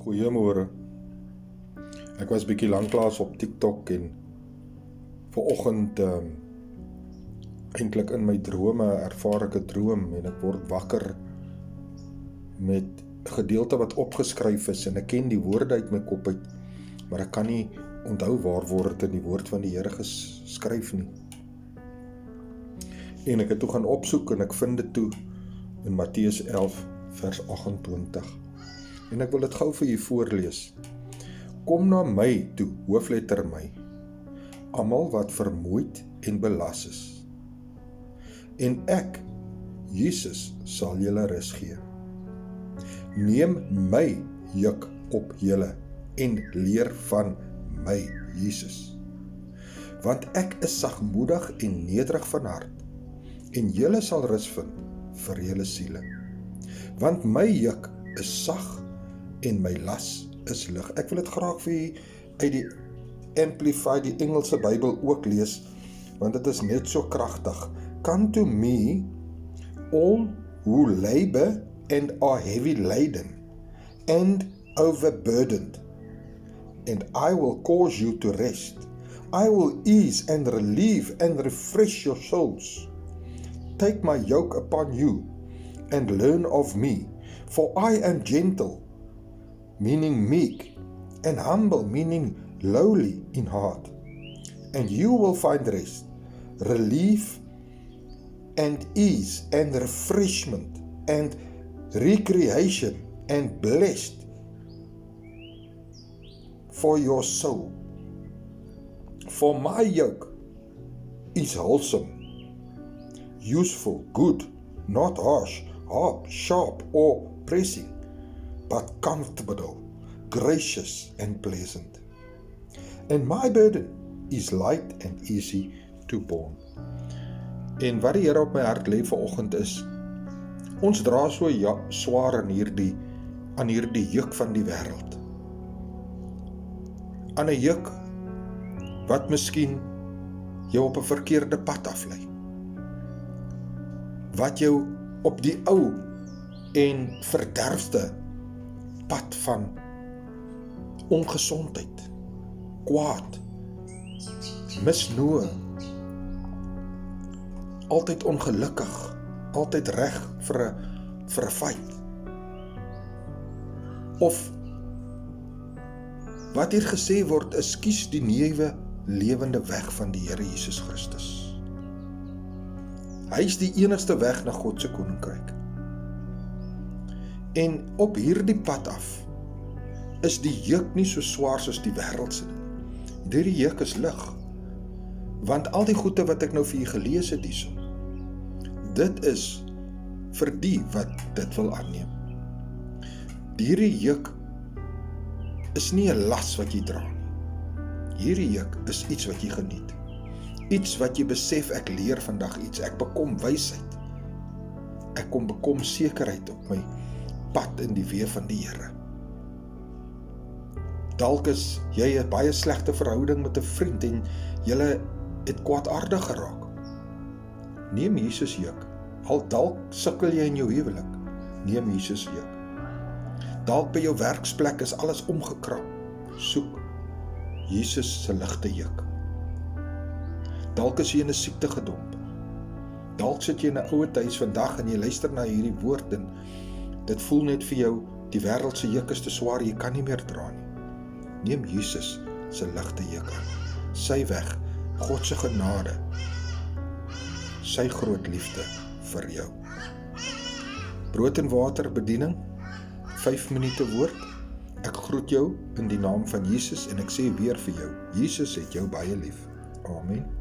Goeiemôre. Ek was bietjie lanklaas op TikTok en vanoggend eintlik in my drome ervaar ek 'n droom en ek word wakker met 'n gedeelte wat opgeskryf is en ek ken die woorde uit my kop uit, maar ek kan nie onthou waar word dit in die woord van die Here geskryf nie. En ek het toe gaan opsoek en ek vind dit toe in Matteus 11 vers 28. En ek wil dit gou vir u voorlees. Kom na my toe, hoofletter my, almal wat vermoeid en belas is. En ek, Jesus, sal julle rus gee. Neem my juk op julle en leer van my, Jesus. Want ek is sagmoedig en nederig van hart, en julle sal rus vind vir julle siele. Want my juk is sag en my las is lig. Ek wil dit graag vir u uit die Amplify, die Engelse Bybel ook lees, want dit is net so kragtig. Come to me, all who labor and are heavy laden and overburdened, and I will cause you to rest. I will ease and relieve and refresh your souls. Take my yoke upon you and learn of me, for I am gentle, meaning meek, and humble, meaning lowly in heart. And you will find rest, relief, and ease, and refreshment, and recreation, and blessed for your soul. For my yoke is wholesome, useful, good, not harsh, sharp, or pressing, but comfortable, gracious, and pleasant. And my burden is light and easy to bear. En wat die Here op my hart lê vanoggend is, ons dra so swaar aan hierdie juk van die wêreld. Aan 'n juk wat miskien jou op 'n verkeerde pad aflei. Wat jou op die ou en verderfste pad van ongesondheid, kwaad, misnoë, altyd ongelukkig, altyd reg vir 'n fight. Of wat hier gesê word is, kies die nuwe lewende weg van die Here Jesus Christus. Hy is die enigste weg na God se koninkryk. En op hierdie pad af is die juk nie so swaar soos die wêreldse nie. Hierdie juk is lig. Want al die goeie wat ek nou vir u gelees het hierso, dit is vir die wat dit wil aanneem. Hierdie juk is nie 'n las wat jy dra nie. Hierdie juk is iets wat jy geniet. Iets wat jy besef, ek leer vandag iets, ek bekom wysheid. Ek bekom sekerheid op my pad in die weë van die Here. Dalk is jy 'n baie slegte verhouding met 'n vriend en julle het kwaadaardig geraak. Neem Jesus juk. Al dalk sukkel jy in jou huwelik, neem Jesus juk. Dalk by jou werksplek is alles omgekrap. Soek Jesus se ligte juk. Dalk is jy in 'n siekte gedomp. Dalk sit jy in 'n ouer huis vandag en jy luister na hierdie woord en dit voel net vir jou, die wêreld se juk is te swaar, jy kan nie meer dra nie. Neem Jesus se ligte juk aan. Sy weg, God se genade, sy groot liefde vir jou. Brood en water bediening, 5 minute woord. Ek groet jou in die naam van Jesus en ek sê weer vir jou, Jesus het jou baie lief. Amen.